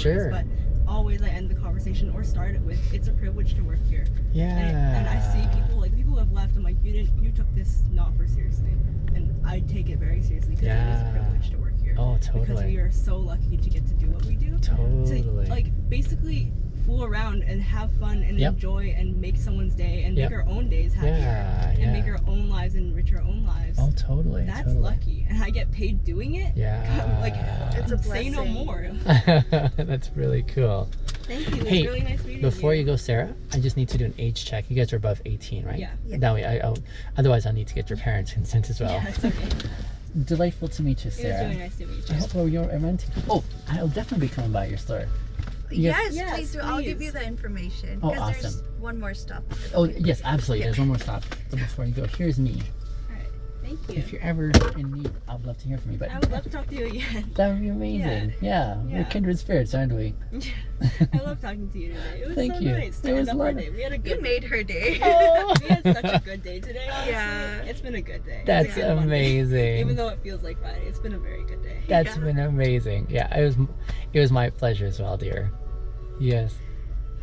Sure. But always I end the conversation or start it with, "It's a privilege to work here." Yeah. And I see people who have left. I'm like, you took this not for seriously, and I take it very seriously because it is a privilege to work here. Oh, totally. Because we are so lucky to get to do what we do. Totally. To basically fool around and have fun and enjoy and make someone's day and make our own days happier and make our own lives and enrich our own lives. Oh, totally. That's lucky, and I get paid doing it. Yeah. It's a blessing. Say no more. That's really cool. Thank you. It was really nice meeting you. Before you go, Sarah, I just need to do an age check. You guys are above 18, right? Yeah. That way, otherwise I'll need to get your parents' consent as well. Yeah, it's okay. Delightful to meet you, Sarah. It was really nice to meet you. I hope you're romantic. Oh, I'll definitely be coming by your store. Yes, please do. I'll give you the information. Oh, because awesome. There's one more stop. Oh, yes, absolutely. There's one more stop. But before you go, here's me. All right. Thank you. If you're ever in need, I would love to hear from you. But I would love to talk to you again. That would be amazing. Yeah. We're kindred spirits, aren't we? I love talking to you today. It was Thank so you. nice to end up our day. We had a good You made her day. Oh. We had such a good day today, honestly. Yeah. It's been a good day. That's amazing. Even though it feels like Friday, it's been a very good day. That's been amazing. Yeah, it was my pleasure as well, dear. Yes.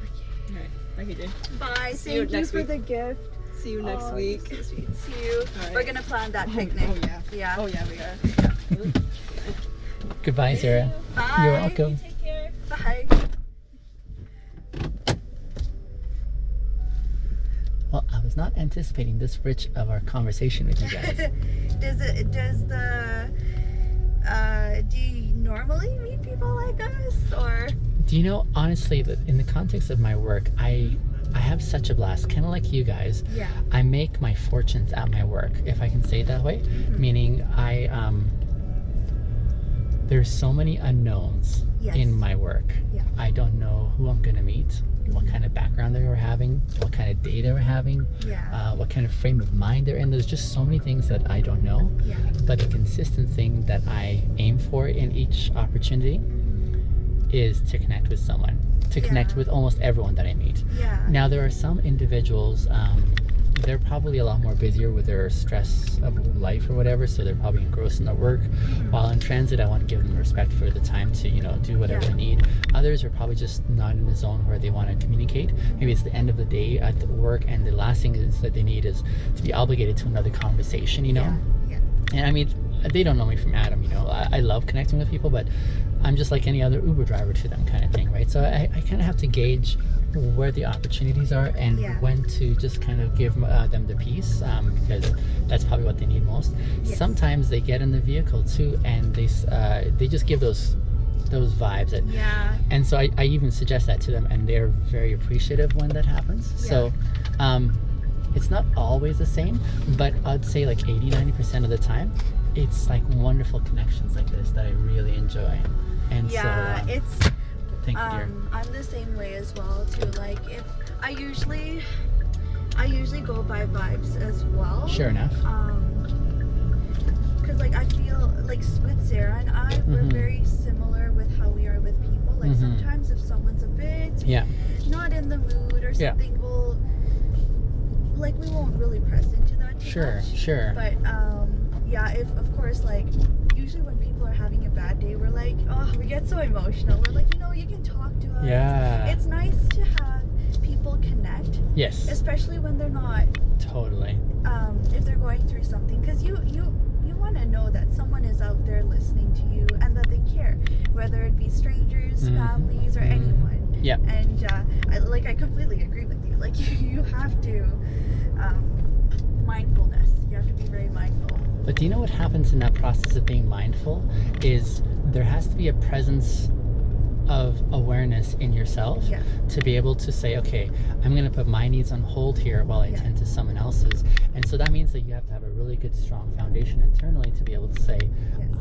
Okay. All right. Bye, KJ. Bye. Thank you for the gift. See you next week. So sweet. See you. Right. We're gonna plan that picnic. Oh yeah, we are. Goodbye, Sarah. Bye. You're welcome. Take care. Bye. Well, I was not anticipating this rich of our conversation with you guys. Do you normally meet people like us, or? Do you know, honestly, that in the context of my work, I have such a blast, kind of like you guys. Yeah. I make my fortunes at my work, if I can say it that way. Mm-hmm. Meaning, there's so many unknowns in my work. Yeah. I don't know who I'm gonna meet, what kind of background they were having, what kind of day they were having, what kind of frame of mind they're in. There's just so many things that I don't know. Yeah. But the consistent thing that I aim for in each opportunity is to connect with someone, to connect with almost everyone that I meet. Yeah. Now, there are some individuals, they're probably a lot more busier with their stress of life or whatever, so they're probably engrossed in their work. While in transit, I want to give them respect for the time to, do whatever they need. Others are probably just not in the zone where they want to communicate. Maybe it's the end of the day at work, and the last thing is that they need is to be obligated to another conversation, Yeah. And I mean, they don't know me from Adam, I love connecting with people, but I'm just like any other Uber driver to them, kind of thing, right? So I kind of have to gauge where the opportunities are and when to just kind of give them the peace, because that's probably what they need most. Sometimes they get in the vehicle too, and they just give those vibes and so I even suggest that to them, and they're very appreciative when that happens. So it's not always the same, but I'd say like 80-90% of the time it's like wonderful connections like this that I really enjoy. And it's thank you, dear. I'm the same way as well too. Like, if I usually go by vibes as well. Sure enough. Because like I feel like with Sarah and I, we're very similar with how we are with people. Like sometimes if someone's a bit not in the mood or something, we won't really press into that too much. Sure. But if of course, like usually when people are having a bad day, we're like, we get so emotional. We're like, you can talk to us. Yeah. It's nice to have people connect. Yes. Especially when they're not. Totally. If they're going through something, because you want to know that someone is out there listening to you and that they care, whether it be strangers, families, or anyone. Yeah. And I completely agree with you. Like you have to mindfulness. You have to be very mindful. But do you know what happens in that process of being mindful is there has to be a presence of awareness in yourself to be able to say, okay, I'm going to put my needs on hold here while I tend to someone else's. And so that means that you have to have a really good, strong foundation internally to be able to say,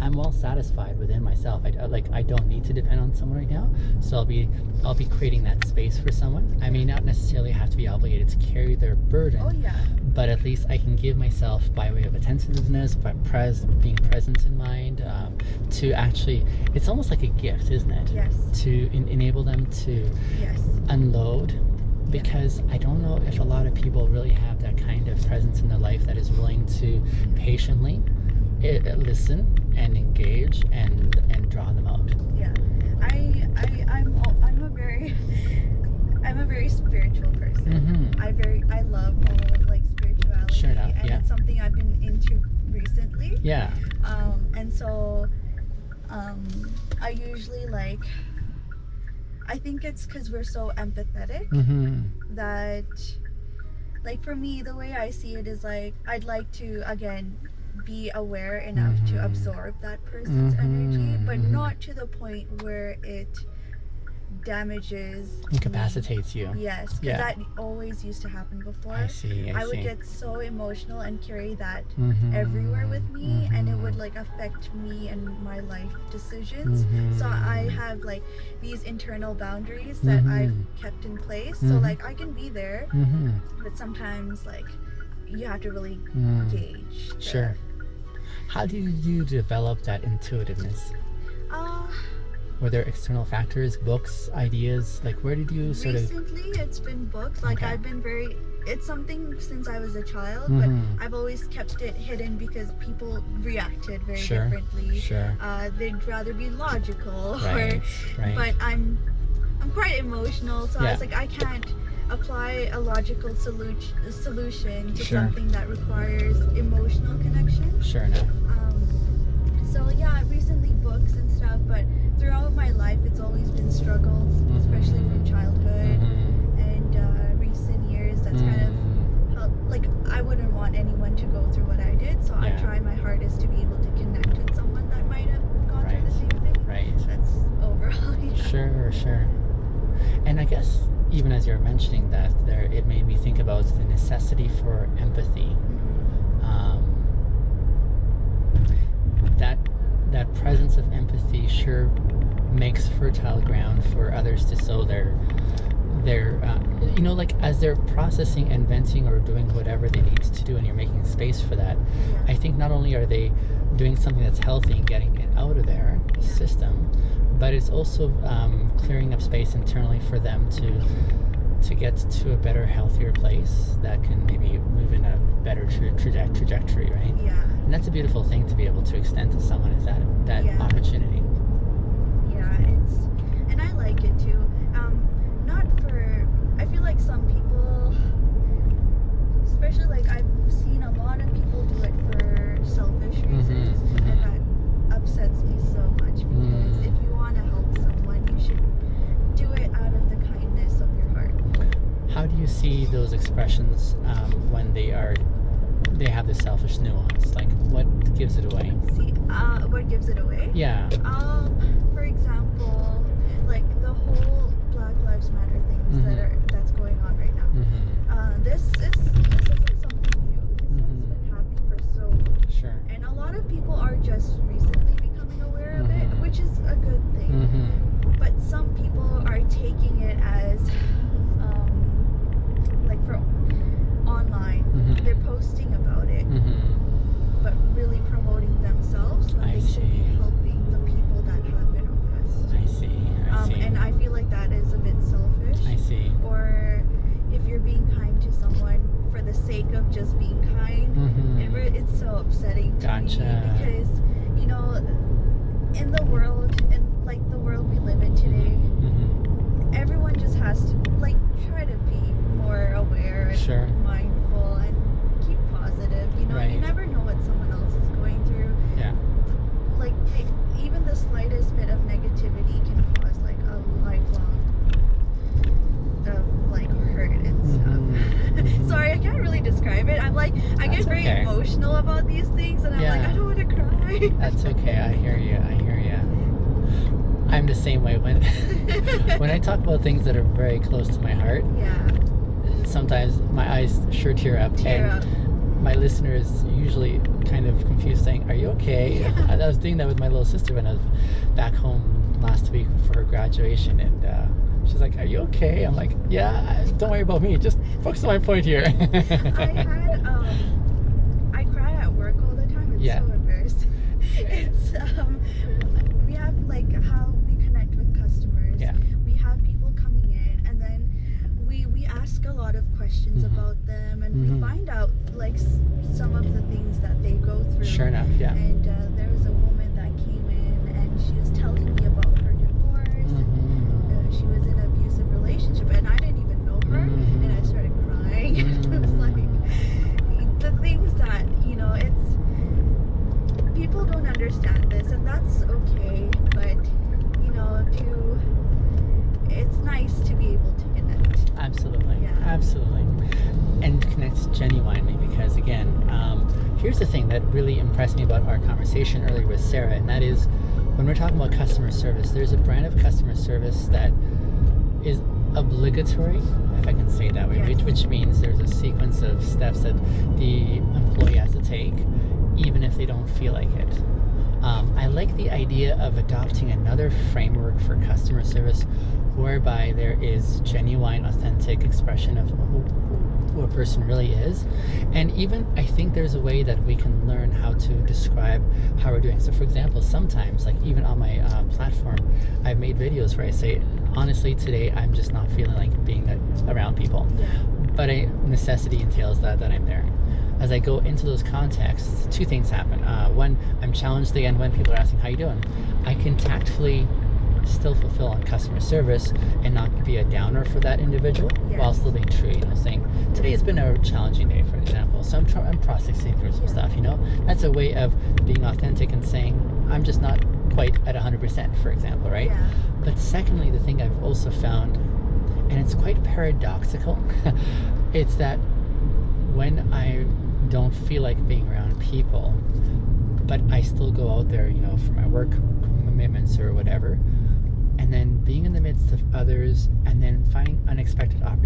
I'm well satisfied within myself. I don't need to depend on someone right now. So I'll be creating that space for someone. I may not necessarily have to be obligated to carry their burden, but at least I can give myself, by way of attentiveness, by being present in mind, to actually, it's almost like a gift, isn't it? Yes. To enable them to unload, because I don't know if a lot of people really have that kind of presence in their life that is willing to patiently listen and engage and draw them out. Yeah, I'm very spiritual person. I love all of like spirituality. Sure enough, and it's something I've been into recently. Yeah. And so I usually like, I think it's because we're so empathetic that, like, for me, the way I see it is like, I'd like to, again, be aware enough to absorb that person's energy, but not to the point where it damages, incapacitates you. Yes, because that always used to happen before. I see. I would get so emotional and carry that everywhere with me, and it would like affect me and my life decisions. So I have like these internal boundaries that I've kept in place. So like I can be there, but sometimes like you have to really gauge. Sure. How did you develop that intuitiveness? Were there external factors, books, ideas? Like, where did you sort Recently, it's been books. Like, I've been it's something since I was a child, but I've always kept it hidden because people reacted very differently. They'd rather be logical, but I'm quite emotional, so I was like, I can't apply a logical solution to something that requires emotional connection. Sure enough. So yeah, recently books and stuff, but throughout my life it's always been struggles, especially from childhood and recent years. That's kind of helped. Like, I wouldn't want anyone to go through what I did, so I try my hardest to be able to connect with someone that might have gone through the same thing. That's overall. Sure. And I guess even as you're mentioning that, it made me think about the necessity for empathy. That presence of empathy sure makes fertile ground for others to sow their you know, like as they're processing and venting or doing whatever they need to do, and you're making space for that. I think not only are they doing something that's healthy and getting it out of their system, but it's also clearing up space internally for them to get to a better, healthier place that can maybe move in a better trajectory, right? Yeah. And that's a beautiful thing to be able to extend to someone, is that opportunity. Yeah, and I like it too. I feel like some people, especially like I've seen a lot of people do it for selfish reasons, and that upsets me so much, because if you want to help someone, you should do it out of the kindness of your heart. How do you see those expressions when they have this selfish nuance? Like, what gives it away? What gives it away? Yeah. For example, like the whole Black Lives Matter things that's going on right now. This isn't something new. This has been happening for so long. Sure. And a lot of people are just recently becoming aware of it, which is a good thing. But some people are taking it as like for online. They're posting about it, but really promoting themselves when they should be helping the people that have been oppressed. I see. And I feel like that is a bit selfish. I see. Or if you're being kind to someone for the sake of just being kind, it's so upsetting to me, because, you know, in the world, like the world we live in today, everyone just has to like try to be more aware and mindful and keep positive. You know, you never know what someone else is going through. Yeah. Like even the slightest bit of negativity can cause like a lifelong like hurt and stuff. Sorry, I can't really describe it. I'm like, I get very emotional about these things, and I'm like, I don't want to cry. That's okay. I hear you. I'm the same way when when I talk about things that are very close to my heart. Sometimes my eyes sure tear up. My listeners usually kind of confused, saying, "Are you okay?" I was doing that with my little sister when I was back home last week for her graduation, and she's like, "Are you okay?" I'm like, "Yeah, don't worry about me. Just focus on my point here." I cry at work all the time. It's so embarrassing. It's we have like how we connect with customers. We have people coming in, and then we ask a lot of questions about them, and we find out like some of the things that they go through. Sure enough, And there was a woman that came in, and she was telling me about her divorce. She was in an abusive relationship, and I didn't even know people don't understand this, and that's okay, but you know, it's nice to be able to connect. Absolutely. Yeah. Absolutely. And connect genuinely, because again, here's the thing that really impressed me about our conversation earlier with Sarah, and that is when we're talking about customer service, there's a brand of customer service that is obligatory, if I can say it that way, yes. which means there's a sequence of steps that the employee has to take, even if they don't feel like it. I like the idea of adopting another framework for customer service whereby there is genuine, authentic expression of who a person really is. And even I think there's a way that we can learn how to describe how we're doing. So for example, sometimes, like even on my platform, I've made videos where I say, honestly, today I'm just not feeling like being around people. Yeah. But necessity entails that I'm there. As I go into those contexts, two things happen. One, I'm challenged again when people are asking, how you doing? I can tactfully still fulfill on customer service and not be a downer for that individual, yes. while still being true, you know, saying, today has been a challenging day, for example, so I'm processing through some stuff, you know? That's a way of being authentic and saying, I'm just not quite at 100%, for example, right? Yeah. But secondly, the thing I've also found, and it's quite paradoxical, it's that when I don't feel like being around people, but I still go out there, you know, for my work commitments or whatever, and then being in the midst of others and then finding unexpected opportunities